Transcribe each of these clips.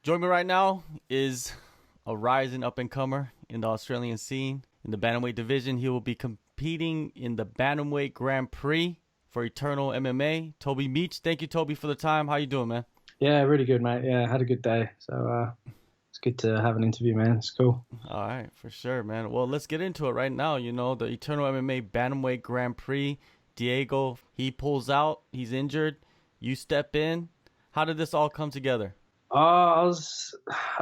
Joining me right now is a rising up-and-comer in the Australian scene. In the Bantamweight division, he will be competing in the Bantamweight Grand Prix for Eternal MMA. Toby Meech. Thank you, Toby, for the time. How you doing, man? Yeah, really good, mate. Yeah, had a good day. So it's good to have an interview, man. It's cool. All right, for sure, man. Well, let's get into it right now. You know, the Eternal MMA Bantamweight Grand Prix. Diego, he pulls out. He's injured. You step in. How did this all come together? I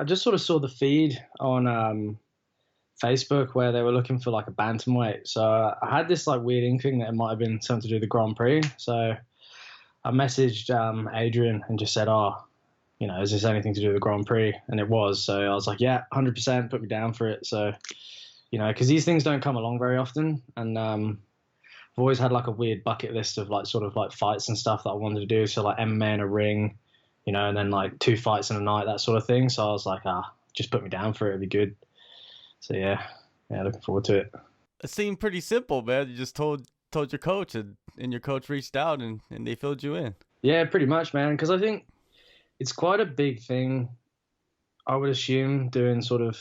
just sort of saw the feed on Facebook where they were looking for like a bantamweight. So I had this like weird inkling that it might have been something to do with the Grand Prix. So I messaged Adrian and just said, is this anything to do with the Grand Prix? And it was. So I was like, yeah, 100%, put me down for it. So, because these things don't come along very often. And I've always had like a weird bucket list of like sort of like fights and stuff that I wanted to do. So like MMA in a ring, and then like 2 fights in a night, that sort of thing. So I was like, just put me down for it. It'd be good. So yeah, looking forward to it. It seemed pretty simple, man. You just told your coach, and your coach reached out and they filled you in. Yeah, pretty much, man. Because I think it's quite a big thing. I would assume doing sort of,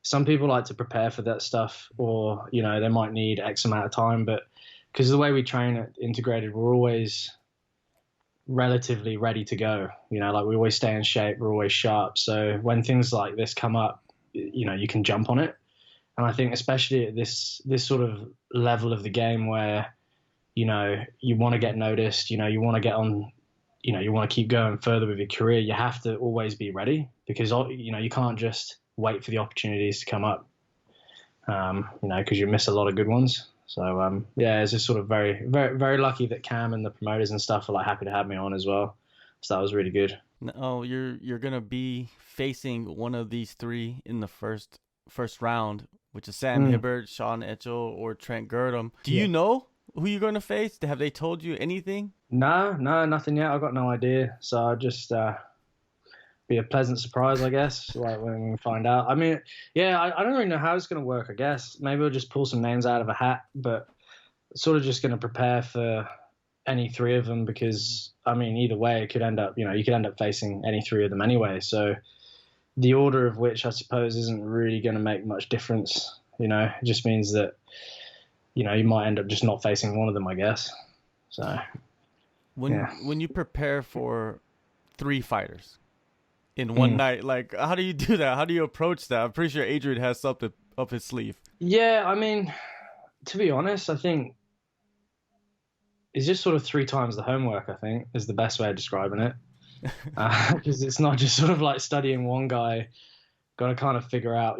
some people like to prepare for that stuff, or they might need X amount of time. But because of the way we train at Integrated, we're always relatively ready to go. Like we always stay in shape, we're always sharp. So when things like this come up, you can jump on it. And I think especially at this sort of level of the game where, you want to get noticed, you want to get on, you want to keep going further with your career, you have to always be ready because, you can't just wait for the opportunities to come up, because you miss a lot of good ones. So, it's just sort of very, very, very lucky that Cam and the promoters and stuff are like happy to have me on as well. So that was really good. No, you're going to be facing one of these three in the first round, which is Sam Hibbert, Sean Etchell, or Trent Girdham. Do you know who you're going to face? Have they told you anything? No, nothing yet. I've got no idea. So I'll just be a pleasant surprise, I guess, like when we find out. I mean, I don't really know how it's going to work, I guess. Maybe I'll just pull some names out of a hat, but sort of just going to prepare for any three of them because, I mean, either way, it could end up, you could end up facing any three of them anyway. So the order of which, I suppose, isn't really going to make much difference. It just means that, you might end up just not facing one of them, I guess. So when you prepare for 3 fighters in one night, like how do you do that? How do you approach that? I'm pretty sure Adrian has something up his sleeve. Yeah, I mean, to be honest, I think it's just sort of 3 times the homework, I think, is the best way of describing it. Because it's not just sort of like studying one guy, got to kind of figure out,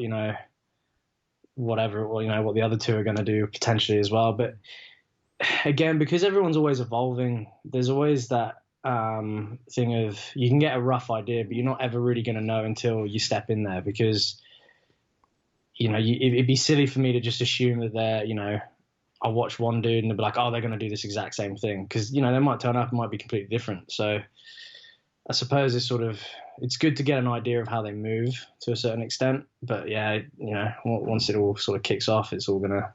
whatever, or, what the other 2 are going to do potentially as well. But again, because everyone's always evolving, there's always that thing of you can get a rough idea, but you're not ever really going to know until you step in there because, it'd be silly for me to just assume that they're, I'll watch one dude and they'll be like, oh, they're going to do this exact same thing. Because, they might turn up and might be completely different. So I suppose it's good to get an idea of how they move to a certain extent. But once it all sort of kicks off, it's all going to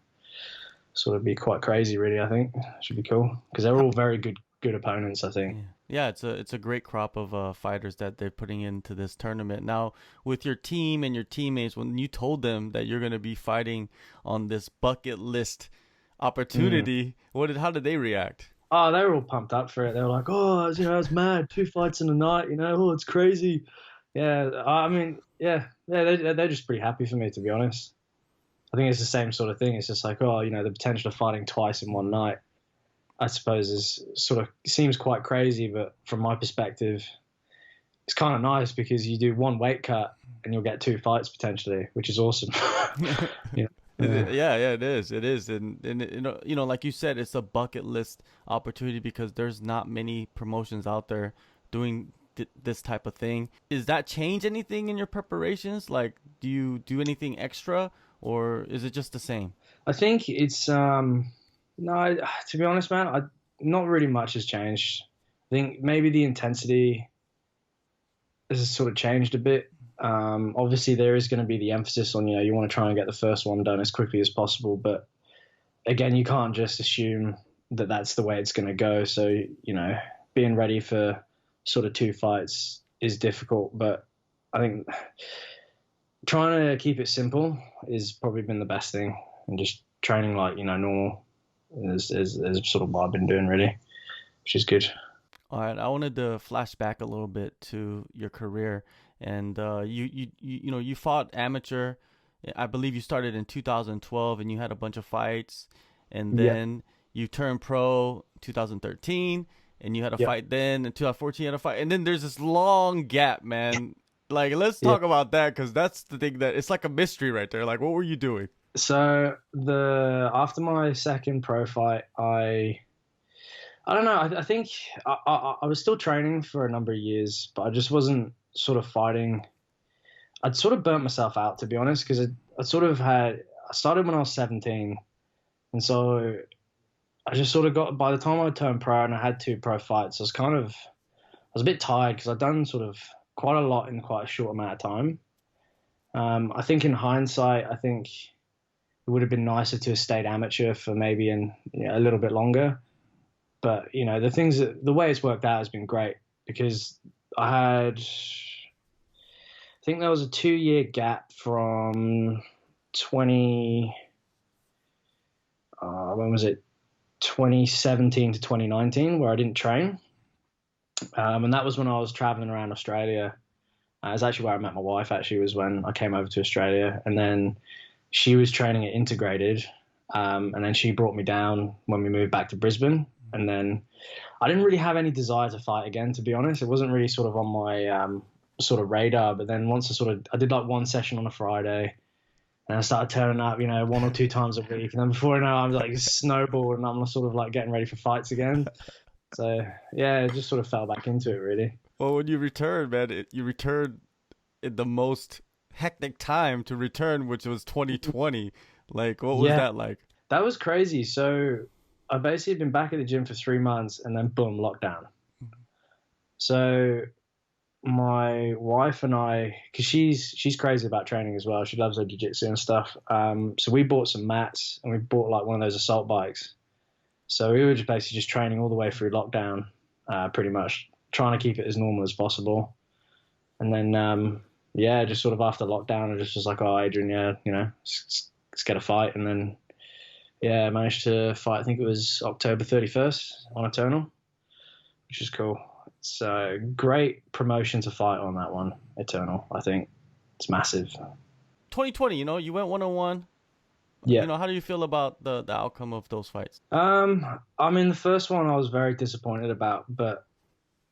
sort of be quite crazy, really, I think. It should be cool. Because they're all very good opponents, I think. Yeah, it's a great crop of fighters that they're putting into this tournament. Now, with your team and your teammates, when you told them that you're going to be fighting on this bucket list opportunity, how did they react? Oh, they were all pumped up for it. They were like, oh, it's mad. 2 fights in a night, it's crazy. Yeah, I mean, they're just pretty happy for me, to be honest. I think it's the same sort of thing. It's just like, the potential of fighting twice in one night, I suppose, is sort of seems quite crazy. But from my perspective, it's kind of nice because you do 1 weight cut and you'll get 2 fights potentially, which is awesome. Yeah, it is, and like you said, it's a bucket list opportunity because there's not many promotions out there doing this type of thing. Does that change anything in your preparations? Like, do you do anything extra, or is it just the same? I think it's no. To be honest, man, not really much has changed. I think maybe the intensity has sort of changed a bit. Obviously, there is going to be the emphasis on, you want to try and get the first one done as quickly as possible. But again, you can't just assume that that's the way it's going to go. So, being ready for sort of 2 fights is difficult. But I think trying to keep it simple is probably been the best thing, and just training like normal is sort of what I've been doing really, which is good. All right, I wanted to flash back a little bit to your career, and you fought amateur. I believe you started in 2012, and you had a bunch of fights, and Yeah, then you turned pro 2013, and you had a yeah, fight then. In 2014, you had a fight, and then there's this long gap, man. Like, let's yeah. talk about that because that's the thing that it's like a mystery right there. Like, what were you doing? So the after my second pro fight, I don't know. I think I was still training for a number of years, but I just wasn't sort of fighting. I'd sort of burnt myself out, to be honest, because I sort of had. I started when I was 17, and so I just sort of got. By the time I turned pro and I had two pro fights, I was a bit tired because I'd done sort of quite a lot in quite a short amount of time. I think in hindsight, I think it would have been nicer to have stayed amateur for maybe a little bit longer. But the way it's worked out has been great because I think there was a 2 year gap from 20 when was it 2017 to 2019 where I didn't train, and that was when I was traveling around Australia. It's actually where I met my wife. Actually, was when I came over to Australia, and then she was training at Integrated, and then she brought me down when we moved back to Brisbane, and then I didn't really have any desire to fight again, to be honest. It wasn't really sort of on my sort of radar. But then once I did like one session on a Friday, and I started turning up, one or two times a week. And then before I know, I'm like snowballed, and I'm sort of like getting ready for fights again. So yeah, it just sort of fell back into it really. Well, when you returned, man, you returned in the most hectic time to return, which was 2020. Like, what was Yeah, that like? that was crazy. So I basically been back at the gym for 3 months, and then boom, lockdown. So my wife and I, because she's crazy about training as well. She loves her jiu-jitsu and stuff. So we bought some mats, and we bought like one of those assault bikes. So we were just basically just training all the way through lockdown, pretty much trying to keep it as normal as possible. And then yeah, just sort of after lockdown, I just was like, oh, Adrian, yeah, let's get a fight. And then yeah, I managed to fight. I think it was October 31st on Eternal, which is cool. It's a great promotion to fight on, that one, Eternal. I think it's massive. 2020, you went 1-on-1. Yeah. How do you feel about the outcome of those fights? I mean, the first one I was very disappointed about, but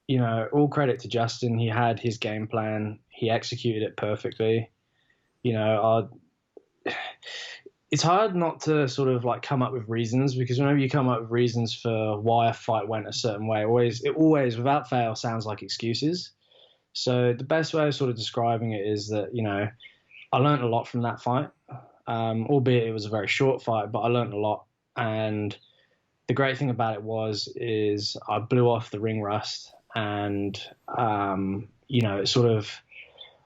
all credit to Justin. He had his game plan. He executed it perfectly. It's hard not to sort of like come up with reasons, because whenever you come up with reasons for why a fight went a certain way, it always without fail sounds like excuses. So the best way of sort of describing it is that, I learned a lot from that fight, albeit it was a very short fight, but I learned a lot. And the great thing about it is I blew off the ring rust, and, it sort of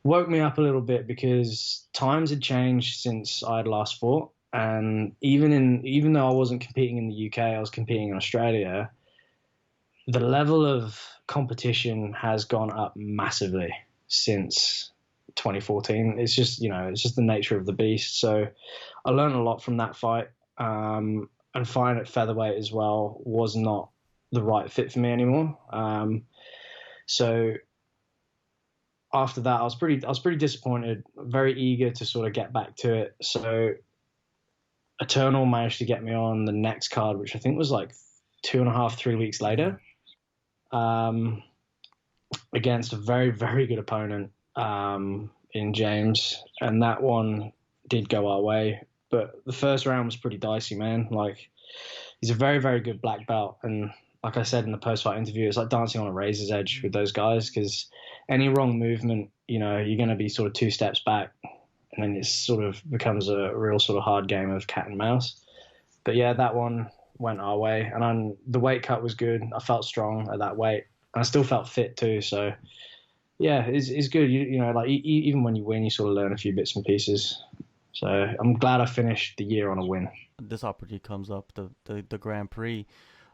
woke me up a little bit because times had changed since I had last fought. And even though I wasn't competing in the UK, I was competing in Australia. The level of competition has gone up massively since 2014. It's just the nature of the beast. So I learned a lot from that fight. And fighting at featherweight as well was not the right fit for me anymore. So after that, I was pretty disappointed, very eager to sort of get back to it. So Eternal managed to get me on the next card, which I think was like 2.5, 3 weeks later, against a very, very good opponent in James. And that one did go our way. But the first round was pretty dicey, man. Like, he's a very, very good black belt. And like I said in the post-fight interview, it's like dancing on a razor's edge with those guys, because any wrong movement, you're going to be sort of 2 steps back. And then it sort of becomes a real sort of hard game of cat and mouse. But yeah, that one went our way. And the weight cut was good. I felt strong at that weight. And I still felt fit too. So yeah, it's good. Like even when you win, you sort of learn a few bits and pieces. So I'm glad I finished the year on a win. This opportunity comes up, the Grand Prix.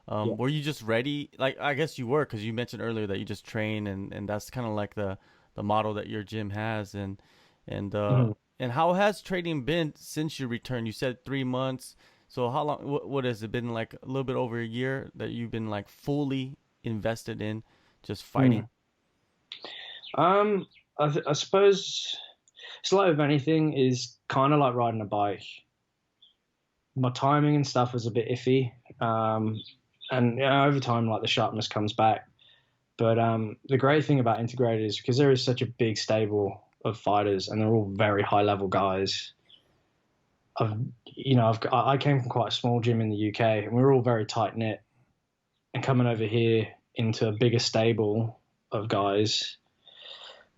Yeah. Were you just ready? Like, I guess you were, because you mentioned earlier that you just train, and that's kind of like the the model that your gym has, and Mhm. and how has training been since you returned? You said 3 months. So how long? What has it been, like a little bit over a year that you've been like fully invested in just fighting? Mm. Um, I suppose it's like with anything is kind of like riding a bike. My timing and stuff was a bit iffy. And over time, like the sharpness comes back. But the great thing about integrated is because there is such a big stable of fighters, and they're all very high level guys. I've, I came from quite a small gym in the UK, and we were all very tight knit. And coming over here into a bigger stable of guys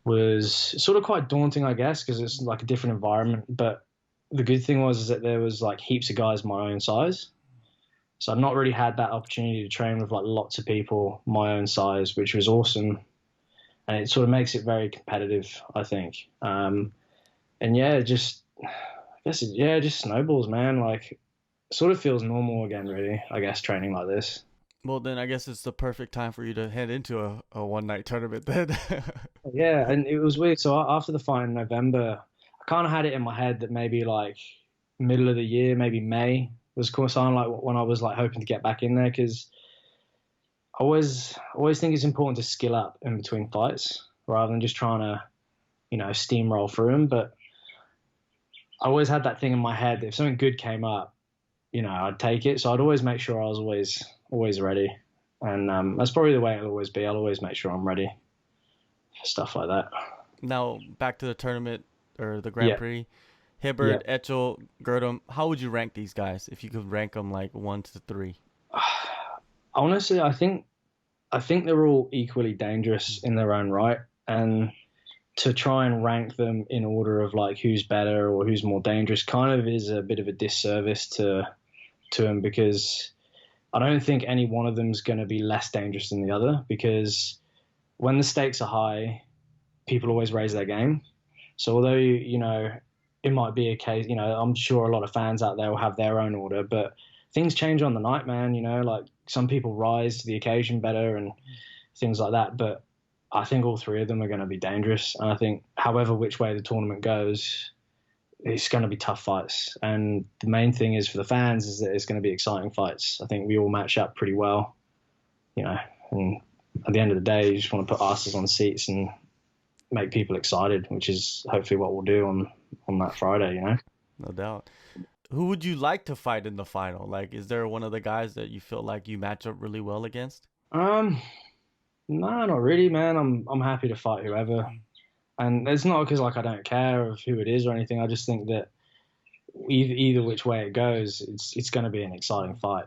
was sort of quite daunting, I guess, because it's like a different environment. But the good thing was is that there was like heaps of guys my own size. So I've not really had that opportunity to train with like lots of people my own size, which was awesome. And it sort of makes it very competitive, I think. And yeah, it just snowballs, man. Like, it sort of feels normal again, really, I guess, training like this. Well, then I guess it's the perfect time for you to head into a one night tournament then. Yeah, and it was weird. So after the fight in November, I kind of had it in my head that maybe like middle of the year, maybe May was course on like when I was like hoping to get back in there because I always think it's important to skill up in between fights rather than just trying to steamroll through them. But I always had that thing in my head that if something good came up, I'd take it. So I'd always make sure I was always ready, and that's probably the way it'll always be. I'll always make sure I'm ready for stuff like that. Now back to the tournament or the Grand Yeah, Prix. yeah. Hibbert, Etchel, Girdham. How would you rank these guys if you could rank them like 1 to 3? Honestly, I think they're all equally dangerous in their own right, and to try and rank them in order of like who's better or who's more dangerous kind of is a bit of a disservice to them because I don't think any one of them is going to be less dangerous than the other because when the stakes are high, people always raise their game. So although it might be a case, I'm sure a lot of fans out there will have their own order, but things change on the night, man. Like some people rise to the occasion better and things like that. But I think all three of them are going to be dangerous. And I think however which way the tournament goes, it's going to be tough fights. And the main thing is for the fans is that it's going to be exciting fights. I think we all match up pretty well, and at the end of the day, you just want to put asses on seats and make people excited, which is hopefully what we'll do on that Friday. No doubt. Who would you like to fight in the final? Like, is there one of the guys that you feel like you match up really well against? Um, no, not really, man. I'm happy to fight whoever, and it's not because like I don't care of who it is or anything. I just think that either which way it goes, it's going to be an exciting fight.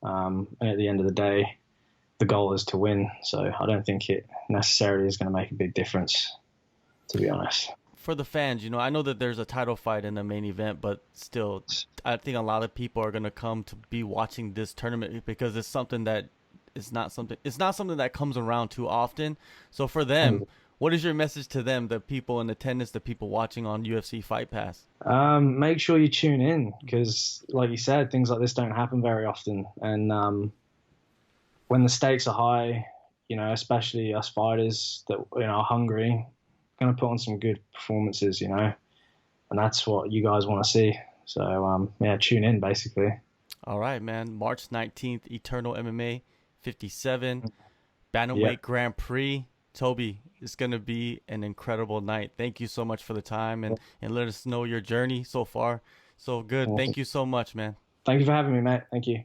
And at the end of the day, the goal is to win. So I don't think it necessarily is going to make a big difference, to be honest. For the fans, I know that there's a title fight in the main event, but still, I think a lot of people are gonna come to be watching this tournament because it's not something that comes around too often. So for them, what is your message to them, the people in attendance, the people watching on UFC Fight Pass? Make sure you tune in because, like you said, things like this don't happen very often. And when the stakes are high, especially us fighters that are hungry, going to put on some good performances, and that's what you guys want to see. So yeah, tune in basically. All right, man. March 19th, Eternal MMA 57, Yeah, Bantamweight Grand Prix. Toby, it's going to be an incredible night. Thank you so much for the time and let us know your journey so far. So good. awesome. Thank you so much, man. Thank you for having me, mate. Thank you.